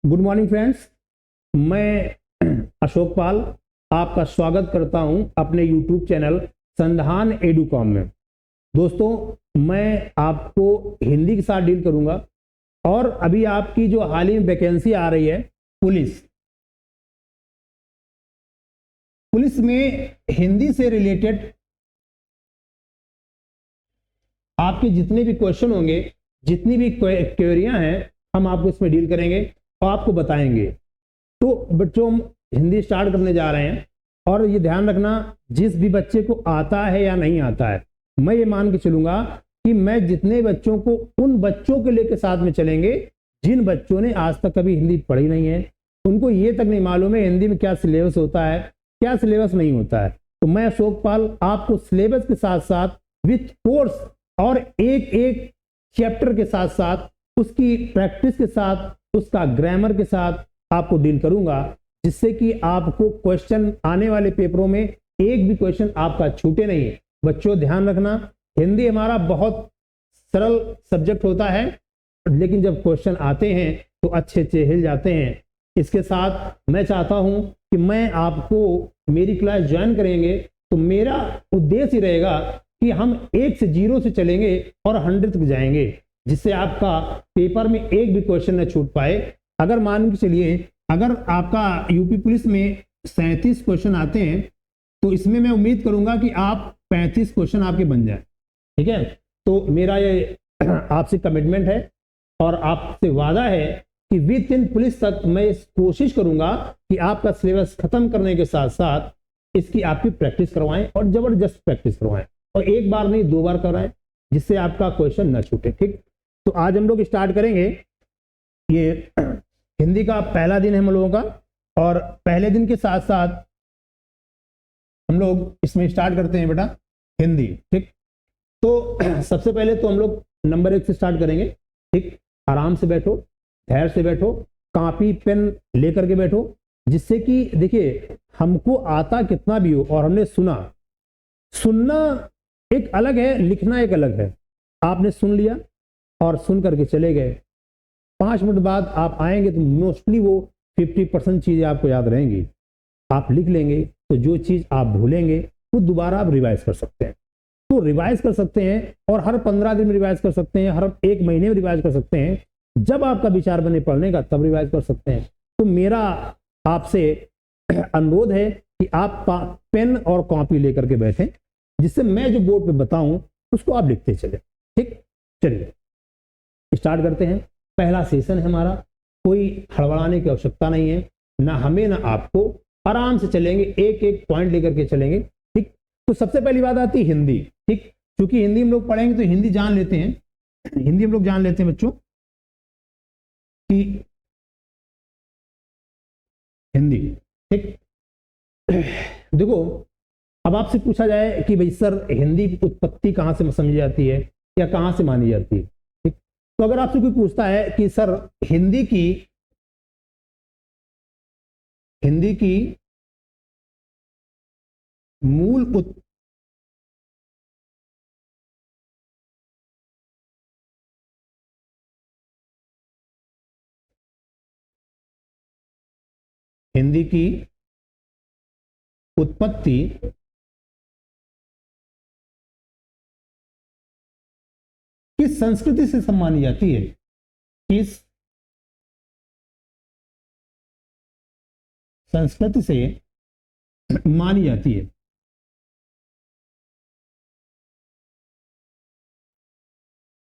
Good morning friends. मैं अशोक पाल आपका स्वागत करता हूं अपने यूट्यूब चैनल संधान एडुकॉम में। दोस्तों, मैं आपको हिंदी के साथ डील करूंगा और अभी आपकी जो हाल ही में वैकेंसी आ रही है पुलिस में हिंदी से रिलेटेड आपके जितने भी क्वेश्चन होंगे, जितनी भी क्वेरियां हैं, हम आपको इसमें डील करेंगे और आपको बताएंगे। तो बच्चों, हम हिंदी स्टार्ट करने जा रहे हैं और ये ध्यान रखना, जिस भी बच्चे को आता है या नहीं आता है, मैं ये मान के चलूंगा कि मैं जितने बच्चों को, उन बच्चों के लेके साथ में चलेंगे जिन बच्चों ने आज तक कभी हिंदी पढ़ी नहीं है, उनको ये तक नहीं मालूम है हिंदी में क्या सिलेबस होता है, क्या सिलेबस नहीं होता है। तो मैं अशोक पाल आपको सिलेबस के साथ साथ विथ कोर्स और एक एक चैप्टर के साथ साथ उसकी प्रैक्टिस के साथ, उसका ग्रामर के साथ आपको डील करूंगा, जिससे कि आपको क्वेश्चन आने वाले पेपरों में एक भी क्वेश्चन आपका छूटे नहीं। बच्चों ध्यान रखना, हिंदी हमारा बहुत सरल सब्जेक्ट होता है, लेकिन जब क्वेश्चन आते हैं तो अच्छे अच्छे हिल जाते हैं। इसके साथ मैं चाहता हूं कि मैं आपको, मेरी क्लास ज्वाइन करेंगे तो मेरा उद्देश्य रहेगा कि हम 1 से 0 से चलेंगे और 100 तक जाएंगे, जिससे आपका पेपर में एक भी क्वेश्चन न छूट पाए। अगर मान के चलिए, अगर आपका यूपी पुलिस में 37 क्वेश्चन आते हैं तो इसमें मैं उम्मीद करूंगा कि आप 35 क्वेश्चन आपके बन जाए। ठीक है, तो मेरा ये आपसे कमिटमेंट है और आपसे वादा है कि विद इन पुलिस तक मैं इस कोशिश करूंगा कि आपका सिलेबस खत्म करने के साथ साथ इसकी आपकी प्रैक्टिस करवाएं और जबरदस्त प्रैक्टिस करवाएं, और एक बार नहीं 2 बार कराएं, जिससे आपका क्वेश्चन न छूटे। ठीक, तो आज हम लोग स्टार्ट करेंगे। ये हिंदी का पहला दिन है हम लोगों का, और पहले दिन के साथ साथ हम लोग इसमें स्टार्ट करते हैं बेटा हिंदी। ठीक, तो सबसे पहले तो हम लोग नंबर 1 से स्टार्ट करेंगे। ठीक, आराम से बैठो, धैर्य से बैठो, कॉपी पेन लेकर के बैठो, जिससे कि देखिए हमको आता कितना भी हो और हमने सुनना एक अलग है, लिखना एक अलग है। आपने सुन लिया और सुन करके चले गए, 5 मिनट बाद आप आएंगे तो मोस्टली वो 50% चीजें आपको याद रहेंगी। आप लिख लेंगे तो जो चीज आप भूलेंगे वो दोबारा आप रिवाइज कर सकते हैं। तो रिवाइज कर सकते हैं और हर 15 दिन में रिवाइज कर सकते हैं, हर 1 महीने में रिवाइज कर सकते हैं। जब आपका विचार बने पढ़ने का तब रिवाइज कर सकते हैं। तो मेरा आपसे अनुरोध है कि आप पेन और कॉपी लेकर के बैठें, जिससे मैं जो बोर्ड पे बताऊं उसको आप लिखते चले। ठीक, चलिए स्टार्ट करते हैं। पहला सेशन है हमारा, कोई हड़बड़ाने की आवश्यकता नहीं है, ना हमें ना आपको, आराम से चलेंगे, एक एक पॉइंट लेकर के चलेंगे। ठीक, तो सबसे पहली बात आती है हिंदी। ठीक, क्योंकि हिंदी हम लोग पढ़ेंगे तो हिंदी जान लेते हैं, हिंदी हम लोग जान लेते हैं बच्चों कि हिंदी। ठीक, देखो अब आपसे पूछा जाए कि भाई सर हिंदी की उत्पत्ति कहां से समझी जाती है या कहां से मानी जाती है। ठीक, तो अगर आपसे कोई पूछता है कि सर हिंदी की मूल हिंदी की उत्पत्ति किस संस्कृति से मानी जाती है, किस संस्कृति से मानी जाती है।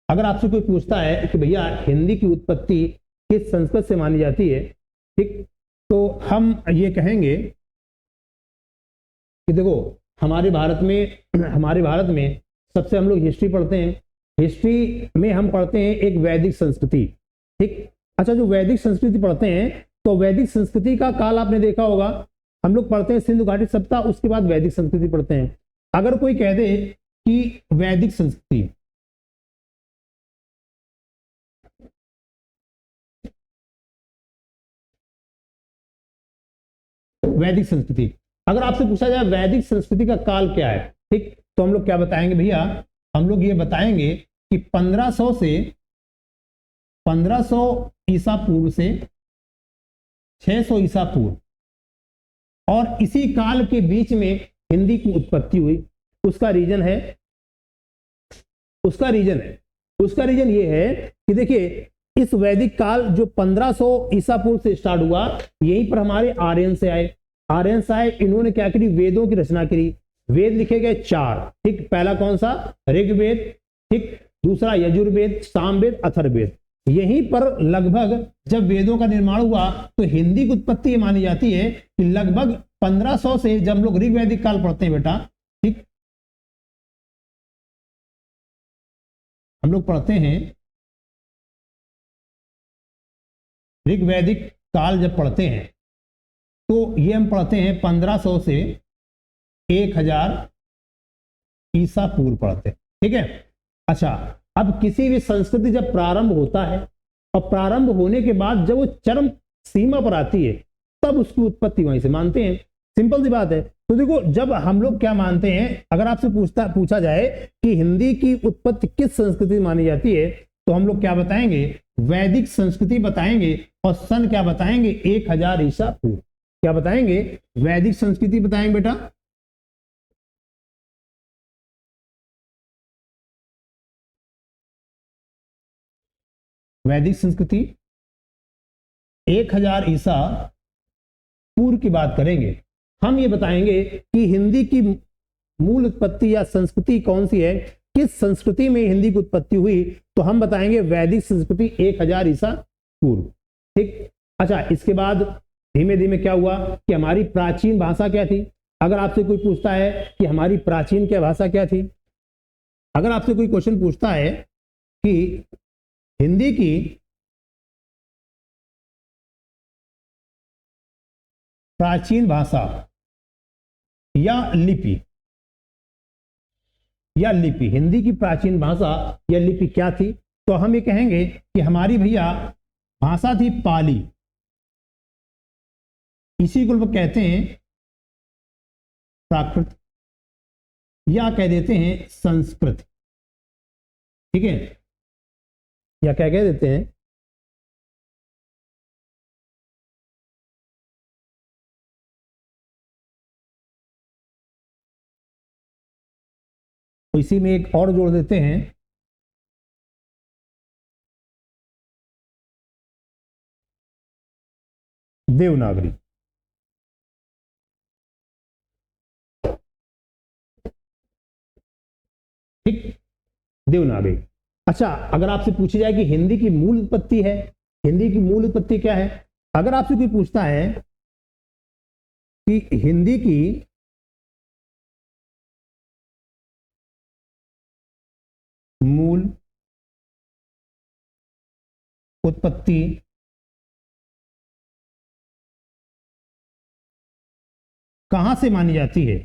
अगर आपसे कोई पूछता है कि भैया हिंदी की उत्पत्ति किस संस्कृत से मानी जाती है, ठीक, तो हम ये कहेंगे कि देखो हमारे भारत में सबसे हम लोग हिस्ट्री पढ़ते हैं। हिस्ट्री में हम पढ़ते हैं एक वैदिक संस्कृति। ठीक, अच्छा, जो वैदिक संस्कृति पढ़ते हैं तो वैदिक संस्कृति का काल आपने देखा होगा, हम लोग पढ़ते हैं सिंधु घाटी सभ्यता, उसके बाद वैदिक संस्कृति पढ़ते हैं। अगर कोई कह दे कि वैदिक संस्कृति, अगर आपसे पूछा जाए वैदिक संस्कृति का काल क्या है, ठीक, तो हम लोग क्या बताएंगे भैया, हम लोग ये बताएंगे कि 1500 ईसा पूर्व से 600 ईसा पूर्व, और इसी काल के बीच में हिंदी की उत्पत्ति हुई। उसका रीजन ये है कि देखिए इस वैदिक काल जो 1500 ईसा पूर्व से स्टार्ट हुआ, यहीं पर हमारे आर्यन से आए। इन्होंने क्या करी, वेदों की रचना करी। वेद लिखे गए 4, ठीक। पहला कौन सा, ऋग्वेद, ठीक। दूसरा यजुर्वेद, सामवेद, अथर्ववेद। यहीं पर लगभग जब वेदों का निर्माण हुआ तो हिंदी की उत्पत्ति ये मानी जाती है कि लगभग 1500 से, जब लोग ऋग्वैदिक काल पढ़ते हैं बेटा, ठीक, हम लोग पढ़ते हैं ऋग्वैदिक काल, जब पढ़ते हैं तो ये हम पढ़ते हैं 1500 से 1000 ईसा पूर्व पढ़ते हैं, ठीक है। अच्छा, अब किसी भी संस्कृति जब प्रारंभ होता है और प्रारंभ होने के बाद जब वो चरम सीमा पर आती है तब उसकी उत्पत्ति वहीं से मानते हैं। सिंपल सी बात है। तो देखो, जब हम लोग क्या मानते हैं, अगर आपसे पूछा जाए कि हिंदी की उत्पत्ति किस संस्कृति मानी जाती है, तो हम लोग क्या बताएंगे, वैदिक संस्कृति बताएंगे। और सन क्या बताएंगे, 1000 ईसा पूर्व। क्या बताएंगे, वैदिक संस्कृति बताएंगे बेटा। वैदिक संस्कृति 1000 ईसा पूर्व की बात करेंगे। हम ये बताएंगे कि हिंदी की मूल उत्पत्ति या संस्कृति कौन सी है, किस संस्कृति में हिंदी की उत्पत्ति हुई, तो हम बताएंगे वैदिक संस्कृति 1000 ईसा पूर्व, ठीक। अच्छा, इसके बाद धीमे धीमे क्या हुआ कि हमारी प्राचीन भाषा क्या थी। अगर आपसे कोई पूछता है कि हमारी प्राचीन क्या भाषा क्या थी, अगर आपसे कोई क्वेश्चन पूछता है कि हिंदी की प्राचीन भाषा या लिपि, हिंदी की प्राचीन भाषा या लिपि क्या थी, तो हम ये कहेंगे कि हमारी भैया भाषा थी पाली। इसी को लोग कहते हैं प्राकृत या कह देते हैं संस्कृत, ठीक है, या क्या कह देते हैं, तो इसी में एक और जोड़ देते हैं, देवनागरी, ठीक, देवनागरी। अच्छा, अगर आपसे पूछी जाए कि हिंदी की मूल उत्पत्ति है, हिंदी की मूल उत्पत्ति क्या है, अगर आपसे कोई पूछता है कि हिंदी की मूल उत्पत्ति कहां से मानी जाती है,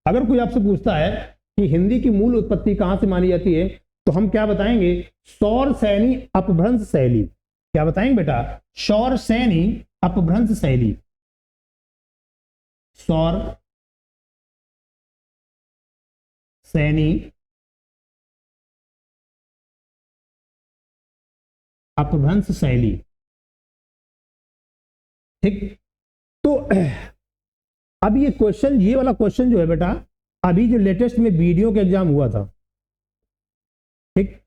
अगर कोई आपसे पूछता है कि हिंदी की मूल उत्पत्ति कहां से मानी जाती है, तो हम क्या बताएंगे, सौर सैनी अपभ्रंश शैली। क्या बताएंगे बेटा, सौर सैनी अपभ्रंश शैली, सौर सैनी अपभ्रंश शैली, ठीक। तो अब ये क्वेश्चन, ये वाला क्वेश्चन जो है बेटा, अभी जो लेटेस्ट में वीडियो का एग्जाम हुआ था, ठीक,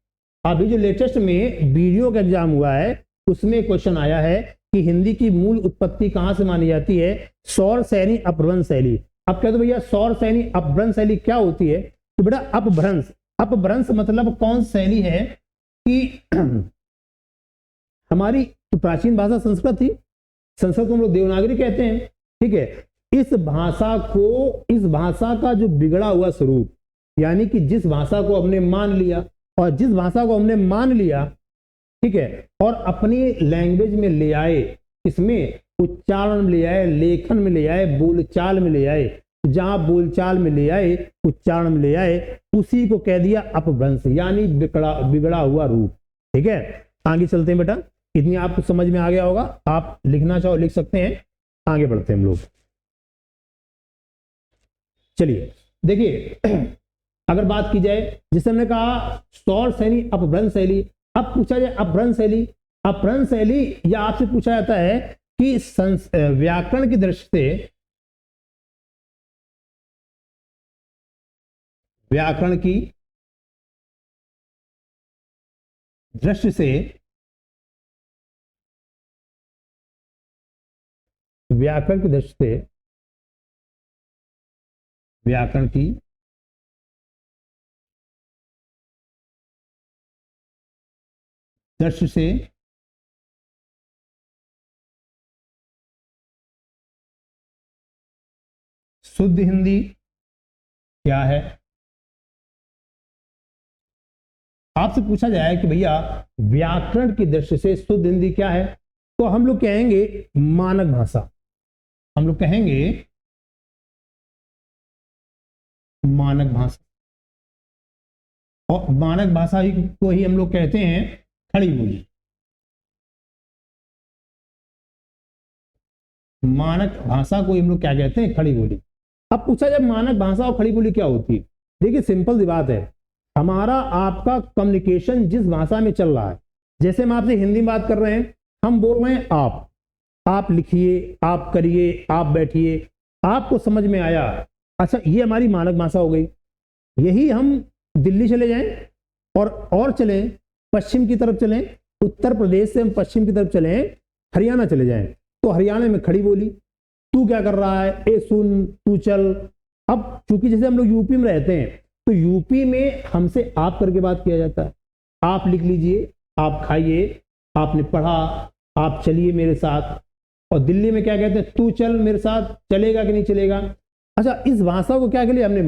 अभी जो लेटेस्ट में वीडियो का एग्जाम हुआ है उसमें क्वेश्चन आया है कि हिंदी की मूल उत्पत्ति कहां से मानी जाती है, सौर सैनी अपभ्रंश शैली। अब कह दो भैया सौर सैनी अपभ्रंश शैली क्या होती है, तो बेटा अपभ्रंश, अपभ्रंश मतलब कौन शैली है कि हमारी तो प्राचीन भाषा संस्कृत थी, संस्कृत को हम लोग देवनागरी कहते हैं, ठीक है। इस भाषा का जो बिगड़ा हुआ स्वरूप, यानी कि जिस भाषा को हमने मान लिया, और जिस भाषा को हमने मान लिया, ठीक है, और अपनी लैंग्वेज में ले आए, इसमें उच्चारण में ले आए, लेखन में ले आए, बोलचाल में ले आए, जहां बोलचाल में ले आए, उच्चारण में ले आए, उसी को कह दिया अपभ्रंश, यानी बिगड़ा हुआ रूप, ठीक है। आगे चलते हैं बेटा, इतनी आपको समझ में आ गया होगा, आप लिखना चाहो लिख सकते हैं, आगे बढ़ते हैं हम लोग। चलिए देखिए, अगर बात की जाए, जिसे हमने कहा सौर सैनी अपभ्रंश शैली, अब पूछा जाए अपभ्रंश शैली। अपभ्रंश शैली या आपसे पूछा जाता है कि व्याकरण की दृष्टि से, व्याकरण की दृष्टि से, व्याकरण की दृष्टि से, व्याकरण की दृष्टि से शुद्ध हिंदी क्या है। आपसे पूछा जाए कि भैया व्याकरण की दृष्टि से शुद्ध हिंदी क्या है, तो हम लोग कहेंगे मानक भाषा। हम लोग कहेंगे मानक भाषा, और मानक भाषा ही को ही हम लोग कहते हैं खड़ी बोली। मानक भाषा को हम लोग क्या कहते हैं, खड़ी बोली। अब पूछा जाए मानक भाषा और खड़ी बोली क्या होती है। देखिए सिंपल सी बात है, हमारा आपका कम्युनिकेशन जिस भाषा में चल रहा है, जैसे हम आपसे हिंदी में बात कर रहे हैं, हम बोल रहे हैं आप लिखिए, आप करिए, आप बैठिए, आपको समझ में आया, अच्छा ये हमारी मानक भाषा हो गई। यही हम दिल्ली चले जाएं और चलें पश्चिम की तरफ चलें, उत्तर प्रदेश से हम पश्चिम की तरफ चलें, हरियाणा चले जाएं, तो हरियाणा में खड़ी बोली, तू क्या कर रहा है, ए सुन, तू चल। अब चूंकि जैसे हम लोग यूपी में रहते हैं, तो यूपी में हमसे आप करके बात किया जाता है, आप लिख लीजिए, आप खाइए, आपने पढ़ा, आप चलिए मेरे साथ। और दिल्ली में क्या कहते हैं, तू चल मेरे साथ, चलेगा कि नहीं चलेगा। अच्छा इस भाषा को क्या के लिए हमने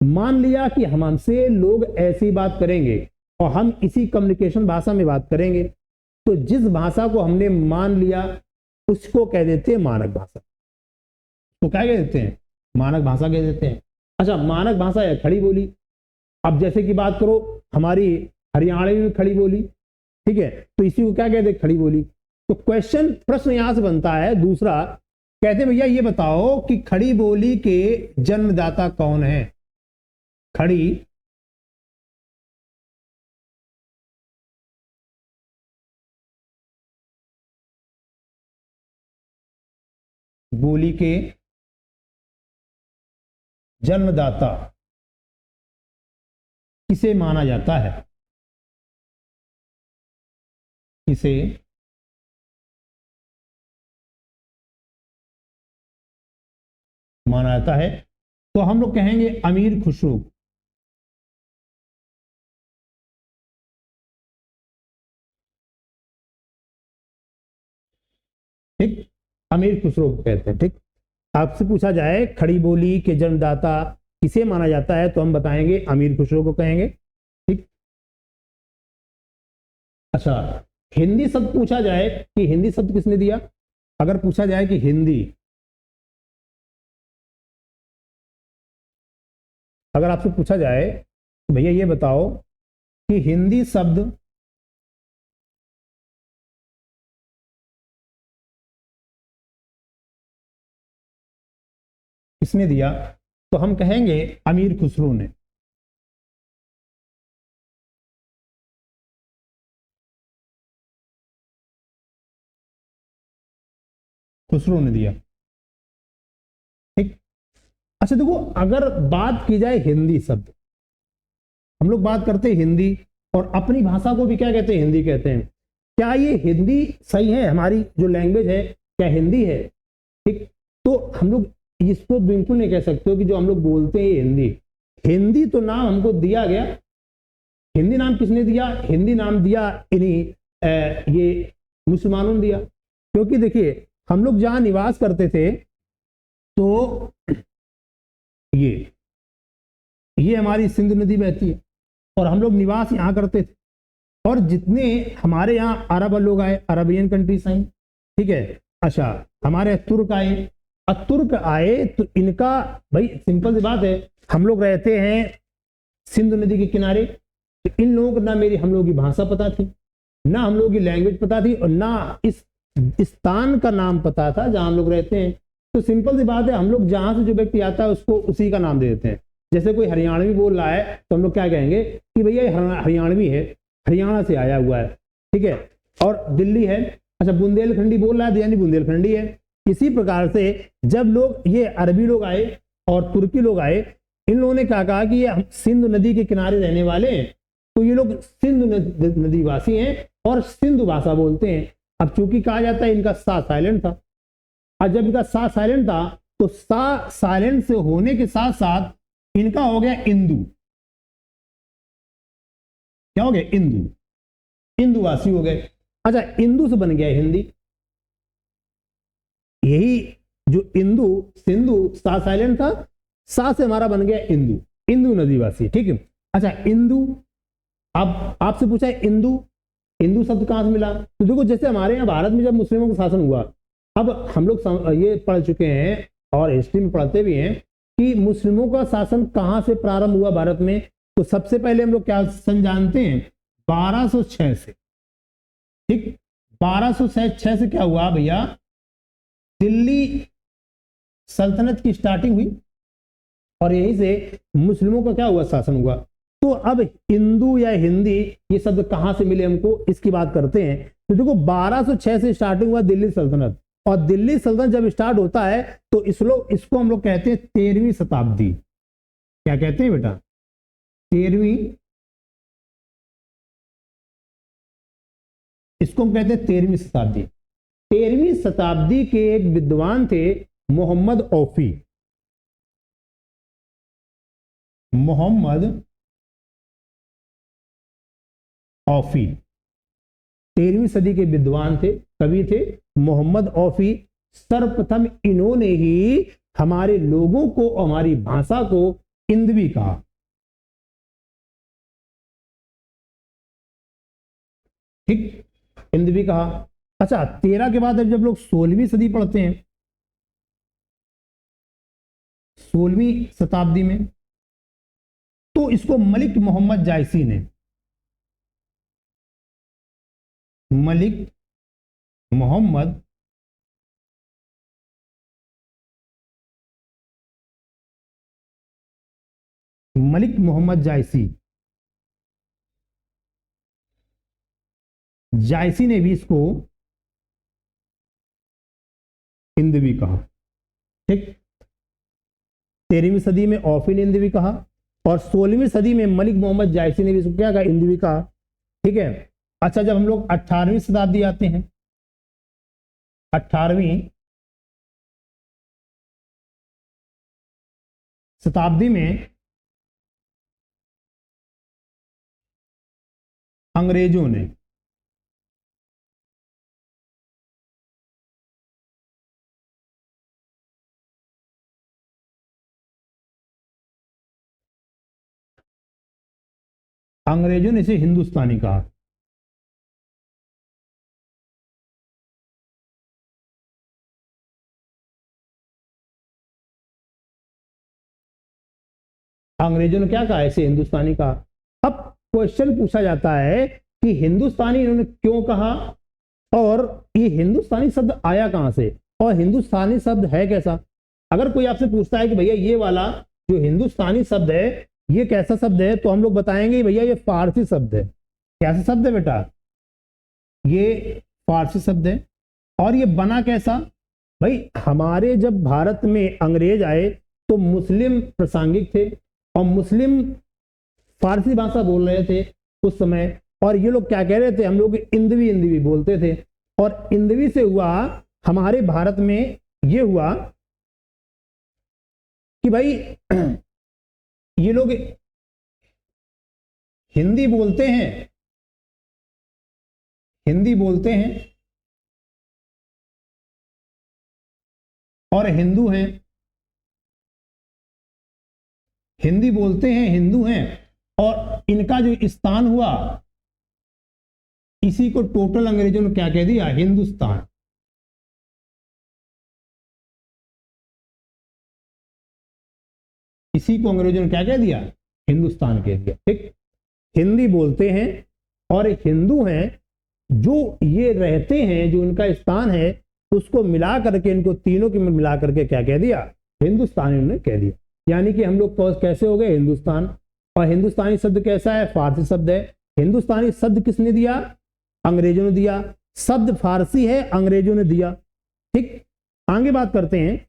मान लिया कि हमसे लोग ऐसी बात करेंगे और हम इसी कम्युनिकेशन भाषा में बात करेंगे, तो जिस भाषा को हमने मान लिया उसको कह देते हैं मानक भाषा। तो क्या कह देते हैं, मानक भाषा कह देते हैं। अच्छा मानक भाषा है खड़ी बोली। अब जैसे कि बात करो हमारी हरियाणा में खड़ी बोली, ठीक है, तो इसी को क्या कहते हैं, खड़ी बोली। तो प्रश्न यहां से बनता है दूसरा, कहते भैया ये बताओ कि खड़ी बोली के जन्मदाता कौन है। खड़ी बोली के जन्मदाता किसे माना जाता है, किसे माना जाता है। तो हम लोग कहेंगे अमीर खुसरो। ठीक, अमीर खुसरो को कहते हैं। ठीक, आपसे पूछा जाए खड़ी बोली के जन्मदाता किसे माना जाता है, तो हम बताएंगे अमीर खुसरो को कहेंगे। ठीक, अच्छा हिंदी शब्द पूछा जाए कि हिंदी शब्द किसने दिया, अगर पूछा जाए कि हिंदी, अगर आपसे पूछा जाए भैया ये बताओ कि हिंदी शब्द किसने दिया, तो हम कहेंगे अमीर खुसरो ने। खुसरो ने दिया। ठीक, अच्छा देखो अगर बात की जाए हिंदी शब्द, हम लोग बात करते हैं हिंदी, और अपनी भाषा को भी क्या कहते हैं, हिंदी कहते हैं। क्या ये हिंदी सही है, हमारी जो लैंग्वेज है क्या हिंदी है। ठीक, तो हम लोग इसको बिल्कुल नहीं कह सकते हो कि जो हम लोग बोलते हैं हिंदी। हिंदी तो नाम हमको दिया गया, हिंदी नाम किसने दिया, हिंदी नाम दिया इन्हीं ये मुसलमानों ने दिया। क्योंकि देखिए हम लोग जहां निवास करते थे, तो ये हमारी सिंधु नदी बहती है और हम लोग निवास यहाँ करते थे, और जितने हमारे यहाँ अरब लोग आए, अरबियन कंट्रीज आई, ठीक है, अच्छा हमारे तुर्क आए, तुर्क आए तो इनका भाई सिंपल सी बात है, हम लोग रहते हैं सिंधु नदी के किनारे, तो इन लोगों को ना हम लोगों की भाषा पता थी, ना हम लोगों की लैंग्वेज पता थी, और ना इस स्थान का नाम पता था जहां हम लोग रहते हैं। तो सिंपल सी बात है, हम लोग जहां से जो व्यक्ति आता है उसको उसी का नाम दे देते हैं। जैसे कोई हरियाणवी बोल रहा है तो हम लोग क्या कहेंगे कि भैया हरियाणवी है, हरियाणा से आया हुआ है, ठीक है। और दिल्ली है, अच्छा बुंदेलखंडी बोल रहा है यानी बुंदेलखंडी है। इसी प्रकार से जब लोग ये अरबी लोग आए और तुर्की लोग आए, इन लोगों ने क्या कहा कि ये सिंधु नदी के किनारे रहने वाले हैं, तो ये लोग सिंधु नदी वासी हैं और सिंधु भाषा बोलते हैं। अब चूंकि कहा जाता है इनका सा साइलेंट था, और जब इनका सा साइलेंट था तो सा साइलेंट से होने के साथ साथ इनका हो गया इंदू। क्या हो गया? इंदू, इंदुवासी हो गए। अच्छा, इंदू से बन गया हिंदी। यही जो इंदू, सिंधु सा साइलेंट था, सा से हमारा बन गया इंदू, इंदू नदीवासी, ठीक है। अच्छा इंदू, अब आपसे पूछा है इंदू, इंदू शब्द कहां से मिला? तो देखो जैसे हमारे यहाँ भारत में जब मुस्लिमों का शासन हुआ, अब हम लोग ये पढ़ चुके हैं और हिस्ट्री में पढ़ते भी हैं कि मुस्लिमों का शासन कहां से प्रारंभ हुआ भारत में। तो सबसे पहले हम लोग क्या सन जानते हैं? 1206 से, ठीक। 1206 से क्या हुआ भैया? दिल्ली सल्तनत की स्टार्टिंग हुई और यहीं से मुस्लिमों का क्या हुआ? शासन हुआ। तो अब हिंदू या हिंदी ये शब्द कहां से मिले हमको, इसकी बात करते हैं। तो देखो 1206 से स्टार्टिंग हुआ दिल्ली सल्तनत, और दिल्ली सल्तनत जब स्टार्ट होता है तो इसको हम लोग कहते हैं 13वीं शताब्दी। क्या कहते हैं बेटा? 13वीं, इसको हम कहते हैं 13वीं शताब्दी। 13वीं शताब्दी के एक विद्वान थे मोहम्मद औफी। मोहम्मद औफी 13वीं सदी के विद्वान थे, कवि थे मोहम्मद औफी। सर्वप्रथम इन्होंने ही हमारे लोगों को, हमारी भाषा को हिंदवी कहा। ठीक, हिंदवी कहा। अच्छा 13 के बाद जब लोग 16वीं सदी पढ़ते हैं, 16वीं शताब्दी में, तो इसको मलिक मोहम्मद जायसी ने, मलिक मोहम्मद जायसी ने भी इसको हिंदवी कहा। ठीक, 13वीं सदी में औफी ने हिंदवी कहा और 16वीं सदी में मलिक मोहम्मद जायसी ने भी इसको क्या कहा? हिंदवी कहा। ठीक है। अच्छा जब हम लोग 18वीं शताब्दी आते हैं, 18वीं शताब्दी में अंग्रेजों ने इसे हिंदुस्तानी कहा। अंग्रेजों ने क्या कहा? इसे हिंदुस्तानी कहा। अब क्वेश्चन पूछा जाता है कि हिंदुस्तानी इन्होंने क्यों कहा और ये हिंदुस्तानी शब्द आया कहां से और हिंदुस्तानी शब्द है कैसा। अगर कोई आपसे पूछता है कि भैया ये वाला जो हिंदुस्तानी शब्द है ये कैसा शब्द है, तो हम लोग बताएंगे भैया ये फारसी शब्द है। कैसा शब्द है बेटा? ये फारसी शब्द है। और ये बना कैसा? भाई हमारे जब भारत में अंग्रेज आए तो मुस्लिम प्रासंगिक थे और मुस्लिम फारसी भाषा बोल रहे थे उस समय, और ये लोग क्या कह रहे थे? हम लोग हिंदवी हिंदवी बोलते थे, और हिंदवी से हुआ हमारे भारत में ये हुआ कि भाई ये लोग हिंदी बोलते हैं, हिंदी बोलते हैं और हिंदू हैं, हिंदी बोलते हैं, हिंदू हैं, और इनका जो स्थान हुआ इसी को टोटल अंग्रेजों ने क्या कह दिया? हिंदुस्तान। इसी को अंग्रेजों ने क्या कह दिया? हिंदुस्तान कह दिया। ठीक, हिंदी बोलते हैं और हिंदू हैं, जो ये रहते हैं, जो इनका स्थान है उसको मिला करके, इनको तीनों की मिला करके क्या कह दिया? हिंदुस्तान इन्होंने कह दिया। यानी कि हम लोग कैसे हो गए? हिंदुस्तान। और हिंदुस्तानी शब्द कैसा है? फारसी शब्द है। हिंदुस्तानी शब्द किसने दिया? अंग्रेजों ने दिया। शब्द फारसी है, अंग्रेजों ने दिया। ठीक, आगे बात करते हैं।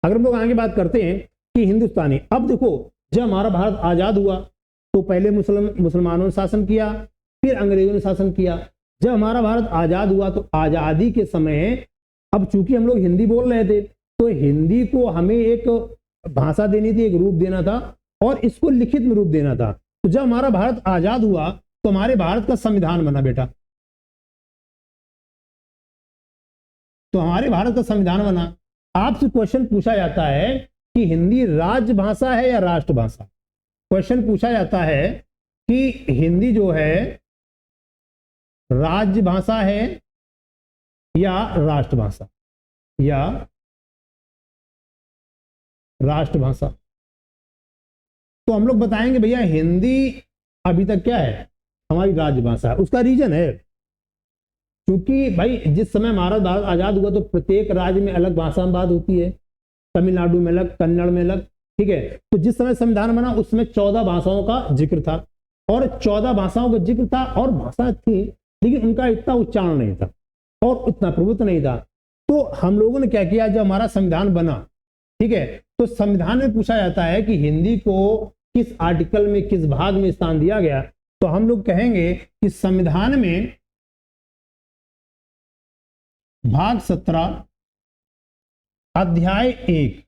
अगर हम लोग आगे बात करते हैं कि हिंदुस्तानी, अब देखो जब हमारा भारत आजाद हुआ तो पहले मुसलमानों ने शासन किया, फिर अंग्रेजों ने शासन किया। जब हमारा भारत आजाद हुआ तो आजादी के समय, अब चूंकि हम लोग हिंदी बोल रहे थे तो हिंदी को हमें एक भाषा देनी थी, एक रूप देना था और इसको लिखित में रूप देना था। तो जब हमारा भारत आजाद हुआ तो हमारे भारत का संविधान बना बेटा। तो हमारे भारत का संविधान बना। आपसे क्वेश्चन पूछा जाता है कि हिंदी राजभाषा है या राष्ट्रभाषा? क्वेश्चन पूछा जाता है कि हिंदी जो है राजभाषा है या राष्ट्रभाषा, या राष्ट्रभाषा। तो हम लोग बताएंगे भैया हिंदी अभी तक क्या है? हमारी राजभाषा है। उसका रीजन है क्योंकि भाई जिस समय हमारा भारत आजाद हुआ तो प्रत्येक राज्य में अलग भाषा में बात होती है। तमिलनाडु में अलग, कन्नड़ में अलग, ठीक है। तो जिस समय संविधान बना उसमें 14 भाषाओं का जिक्र था और 14 भाषाओं का जिक्र था और भाषा थी, लेकिन उनका इतना उच्चारण नहीं था और उतना प्रभुत्व नहीं था। तो हम लोगों ने क्या किया, जब हमारा संविधान बना, ठीक है, तो संविधान में पूछा जाता है कि हिंदी को किस आर्टिकल में, किस भाग में स्थान दिया गया। तो हम लोग कहेंगे कि संविधान में भाग 17 अध्याय 1,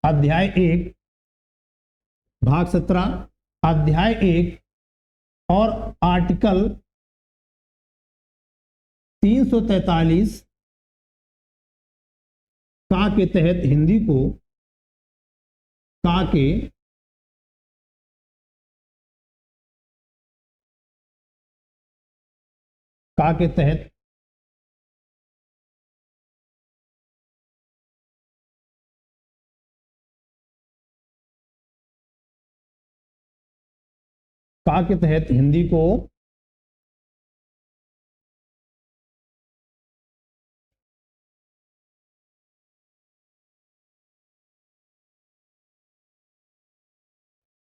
अध्याय 1 भाग 17 अध्याय 1 और आर्टिकल 343 का के तहत हिंदी को का के तहत हिंदी को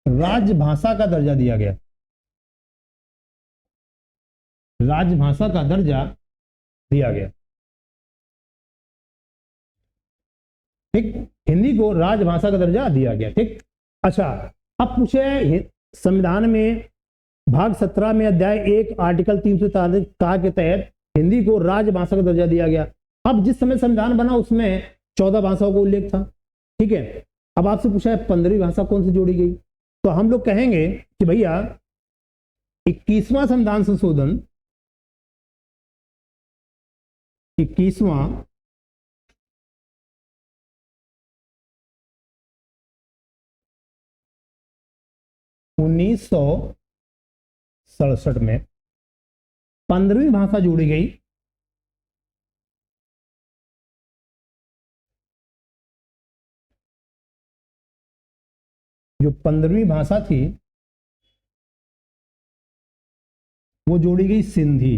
राजभाषा का दर्जा दिया गया। राजभाषा का दर्जा दिया गया। ठीक, हिंदी को राजभाषा का दर्जा दिया गया। ठीक, अच्छा, अब पूछे संविधान में भाग 17 में अध्याय 1 आर्टिकल 343 का के तहत हिंदी को राजभाषा का दर्जा दिया गया। अब जिस समय संविधान बना उसमें 14 भाषाओं का उल्लेख था, ठीक है। अब आपसे पूछा है 15वीं भाषा कौन सी जोड़ी गई, तो हम लोग कहेंगे कि भैया 21वां संविधान संशोधन, 21वां (1967) में 15वीं भाषा जोड़ी गई, जो 15वीं भाषा थी वो जोड़ी गई सिंधी।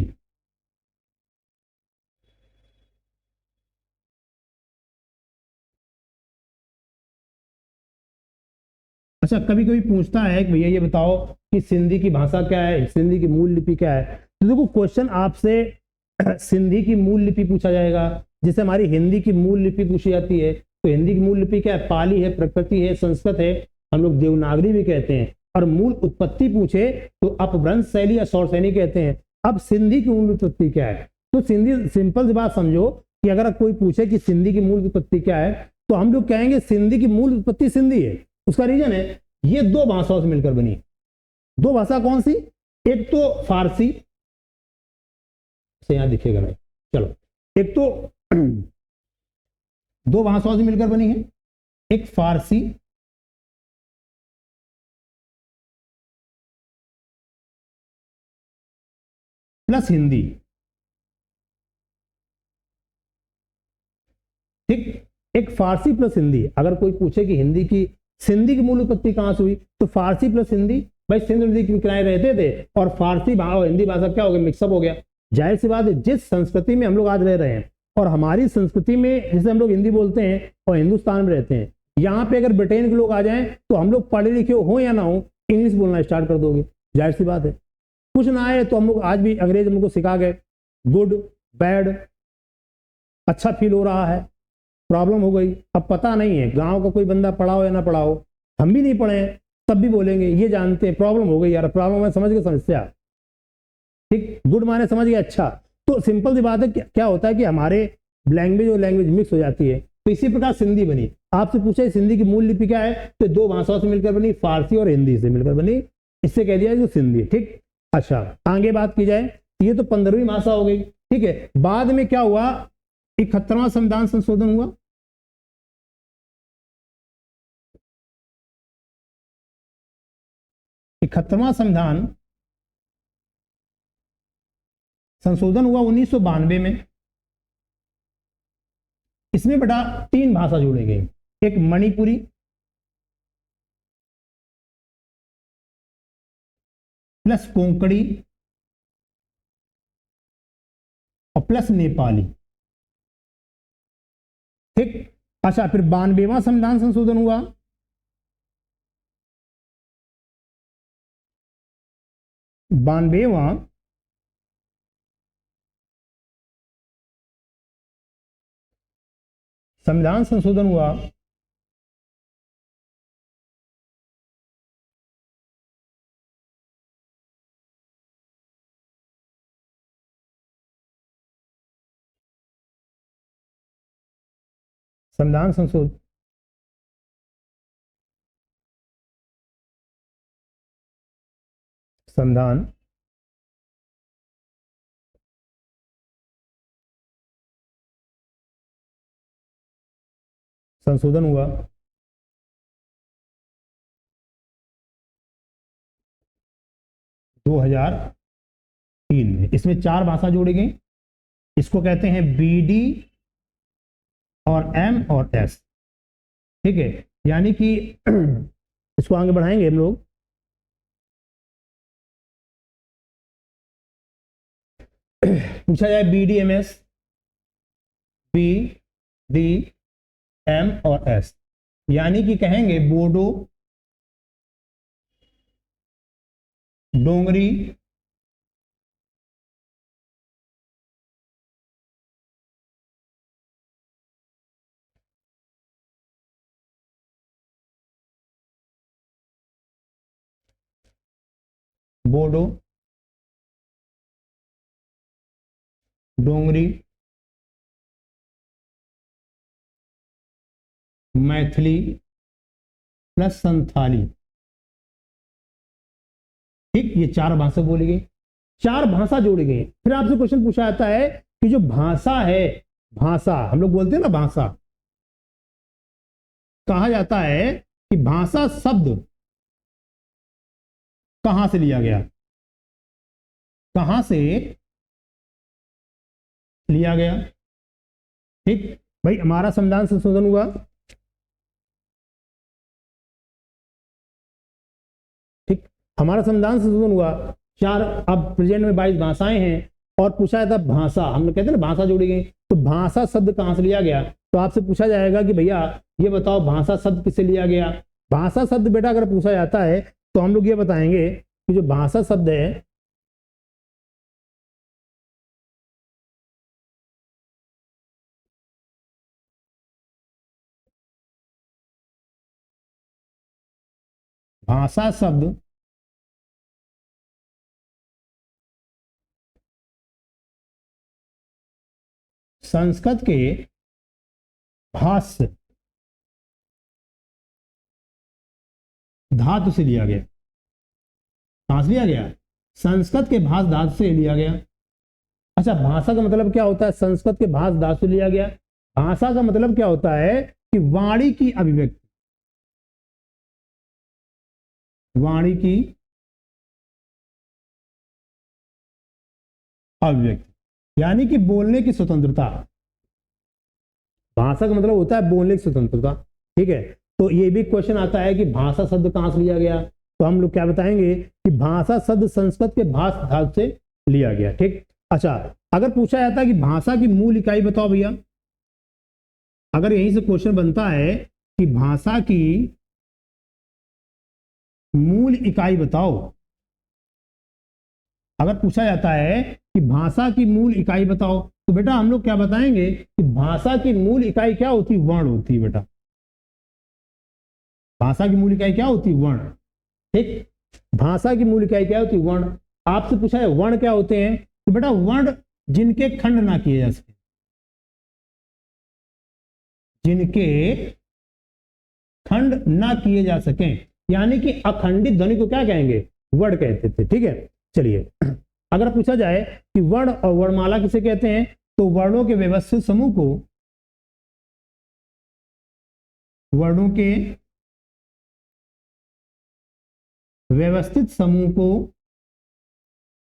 अच्छा, कभी कभी पूछता है कि भैया ये बताओ कि सिंधी की भाषा क्या है, सिंधी की मूल लिपि क्या है। तो देखो क्वेश्चन आपसे सिंधी की मूल लिपि पूछा जाएगा, जैसे हमारी हिंदी की मूल लिपि पूछी जाती है। तो हिंदी की मूल लिपि क्या है? पाली है, प्रकृति है, संस्कृत है, हम लोग देवनागरी भी कहते हैं। और मूल उत्पत्ति पूछे तो अपभ्रंश शैली या सौर शैली कहते हैं। अब सिंधी की मूल उत्पत्ति क्या है? तो सिंधी, सिंपल सी बात समझो कि अगर कोई पूछे कि सिंधी की मूल उत्पत्ति क्या है तो हम लोग कहेंगे सिंधी की मूल उत्पत्ति सिंधी है। उसका रीजन है ये 2 भाषाओं से मिलकर बनी। 2 भाषा कौन सी? एक तो फारसी से, यहां दिखेगा नहीं, चलो, एक तो 2 भाषाओं से मिलकर बनी है, एक फारसी प्लस हिंदी। ठीक, एक फारसी प्लस हिंदी। अगर कोई पूछे कि सिंधी की मूल उत्पत्ति कहां से हुई तो फारसी प्लस हिंदी। भाई सिंध नदी के किनारे रहते थे और फारसी और हिंदी भाषा क्या हो गया, मिक्सअप हो गया। जाहिर सी बात है जिस संस्कृति में हम लोग आज रह रहे हैं और हमारी संस्कृति में जैसे हम लोग हिंदी बोलते हैं और हिंदुस्तान में रहते हैं, यहाँ पे अगर ब्रिटेन के लोग आ जाएं तो हम लोग पढ़े लिखे हो या ना हो इंग्लिश बोलना स्टार्ट कर दोगे, जाहिर सी बात है। कुछ ना आए तो हम लोग आज भी अंग्रेज हमको सिखा गए, गुड बैड, अच्छा फील हो रहा है, प्रॉब्लम हो गई। अब पता नहीं है, गांव का कोई बंदा पढ़ा हो या ना पढ़ा हो, हम भी नहीं पढ़े हैं तब भी बोलेंगे ये जानते हैं, प्रॉब्लम हो गई यार, प्रॉब्लम है समझ के समस्या, ठीक। गुड माने समझ गए अच्छा। तो सिंपल सी बात है, क्या होता है कि हमारे लैंग्वेज और लैंग्वेज मिक्स हो जाती है। तो इसी प्रकार सिंधी बनी। आपसे पूछा सिंधी की मूल लिपि क्या है, तो दो भाषाओं से मिलकर बनी, फारसी और हिंदी से मिलकर बनी, इससे कह दिया जो सिंधी, ठीक। अच्छा आगे बात की जाए, ये तो 15वीं भाषा हो गई, ठीक है। बाद में क्या हुआ, 71वां संविधान संशोधन हुआ। इकहत्तरवां संविधान संशोधन हुआ 1992 में। इसमें बेटा 3 भाषा जोड़ी गई, एक मणिपुरी, प्लस कोंकणी और प्लस नेपाली, ठीक। अच्छा फिर 92वां संविधान संशोधन हुआ, बानवेवां संविधान संशोधन हुआ संविधान संशोधन संविधान संशोधन हुआ 2003 में। इसमें 4 भाषा जोड़ी गई, इसको कहते हैं बीडी और एम और एस, ठीक है। यानी कि इसको आगे बढ़ाएंगे हम लोग। पूछा जाए BDMS, बी डी एम और एस, यानी कि कहेंगे बोडो, डोंगरी, बोडो, डोंगरी, मैथिली प्लस संथाली, ठीक। ये 4 भाषा बोली गई, 4 भाषा जोड़ी गई। फिर आपसे क्वेश्चन पूछा जाता है कि जो भाषा है, भाषा हम लोग बोलते हैं ना, भाषा कहा जाता है कि भाषा शब्द कहां से लिया गया, कहां से लिया गया, ठीक। भाई हमारा संविधान संशोधन हुआ, ठीक, हमारा संविधान संशोधन हुआ 4, अब प्रेजेंट में 22 भाषाएं हैं। और पूछा था भाषा, हम लोग कहते हैं ना भाषा जोड़ी गई, तो भाषा शब्द कहां से लिया गया। तो आपसे पूछा जाएगा कि भैया ये बताओ भाषा शब्द किससे लिया गया। भाषा शब्द बेटा अगर पूछा जाता है तो हम लोग ये बताएंगे कि जो भाषा शब्द है, भाषा शब्द संस्कृत के भाष्य धातु से लिया गया। कहां से लिया गया, संस्कृत के भाष धातु से लिया गया। अच्छा भाषा का मतलब क्या होता है, संस्कृत के भाष धातु से लिया गया। भाषा का मतलब क्या होता है कि वाणी की अभिव्यक्ति, वाणी की अभिव्यक्ति, यानी कि बोलने की स्वतंत्रता। भाषा का मतलब होता है बोलने की स्वतंत्रता, ठीक है। तो ये भी क्वेश्चन आता है कि भाषा शब्द कहां से लिया गया, तो हम लोग क्या बताएंगे कि भाषा शब्द संस्कृत के भाष धातु से लिया गया, ठीक। अच्छा अगर पूछा जाता है कि भाषा की मूल इकाई बताओ भैया, अगर यहीं से क्वेश्चन बनता है कि भाषा की मूल इकाई बताओ। अगर पूछा जाता है कि भाषा की मूल इकाई बताओ, तो बेटा हम लोग क्या बताएंगे कि भाषा की मूल इकाई क्या होती है? वर्ण होती है बेटा। भाषा की मूल इकाई क्या होती है? वर्ण। ठीक, भाषा की मूल इकाई क्या होती है? वर्ण। आपसे पूछा है वर्ण क्या होते हैं, तो बेटा वर्ण जिनके खंड ना किए जा सके, जिनके खंड ना किए जा सके, यानी कि अखंडित ध्वनि को क्या कहेंगे? वर्ण कहते थे। ठीक है, चलिए अगर पूछा जाए कि वर्ण और वर्णमाला किसे कहते हैं, तो वर्णों के व्यवस्थित समूह को, वर्णों के व्यवस्थित समूह को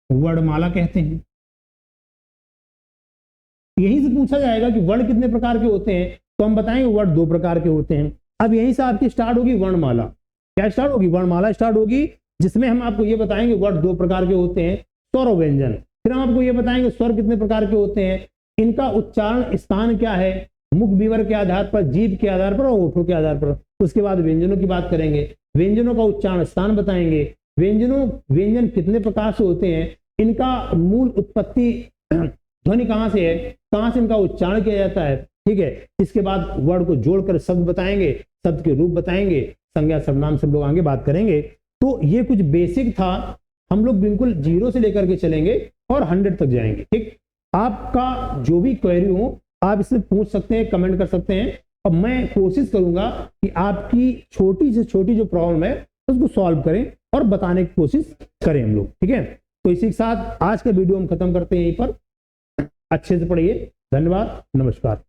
वर्णमाला कहते हैं। यहीं से पूछा जाएगा कि वर्ण कितने प्रकार के होते हैं, तो हम बताएंगे वर्ण 2 प्रकार के होते हैं। अब यहीं से आपकी स्टार्ट होगी वर्णमाला। क्या स्टार्ट होगी? वर्णमाला स्टार्ट होगी, जिसमें हम आपको ये बताएंगे वर्ण 2 प्रकार के होते हैं, स्वर और व्यंजन। फिर हम आपको ये बताएंगे स्वर कितने प्रकार के होते हैं, इनका उच्चारण स्थान क्या है, मुख विवर के आधार पर, जीभ के आधार पर और होठों के आधार पर। उसके बाद व्यंजनों की बात करेंगे, व्यंजनों का उच्चारण स्थान बताएंगे, व्यंजन कितने प्रकार से होते हैं, इनका मूल उत्पत्ति ध्वनि कहां से है, कहां से इनका उच्चारण किया जाता है। ठीक है, इसके बाद वर्ड को जोड़कर शब्द बताएंगे, शब्द के रूप बताएंगे, संज्ञा सर्वनाम सब लोग आगे बात करेंगे। तो ये कुछ बेसिक था, हम लोग बिल्कुल 0 से लेकर के चलेंगे और 100 तक जाएंगे। ठीक, आपका जो भी क्वेरी हो आप इससे पूछ सकते हैं, कमेंट कर सकते हैं, और मैं कोशिश करूंगा कि आपकी छोटी से छोटी जो प्रॉब्लम है उसको सॉल्व करें और बताने की कोशिश करें हम लोग। ठीक है, तो इसी के साथ आज का वीडियो हम खत्म करते हैं यहीं पर। अच्छे से पढ़िए। धन्यवाद, नमस्कार।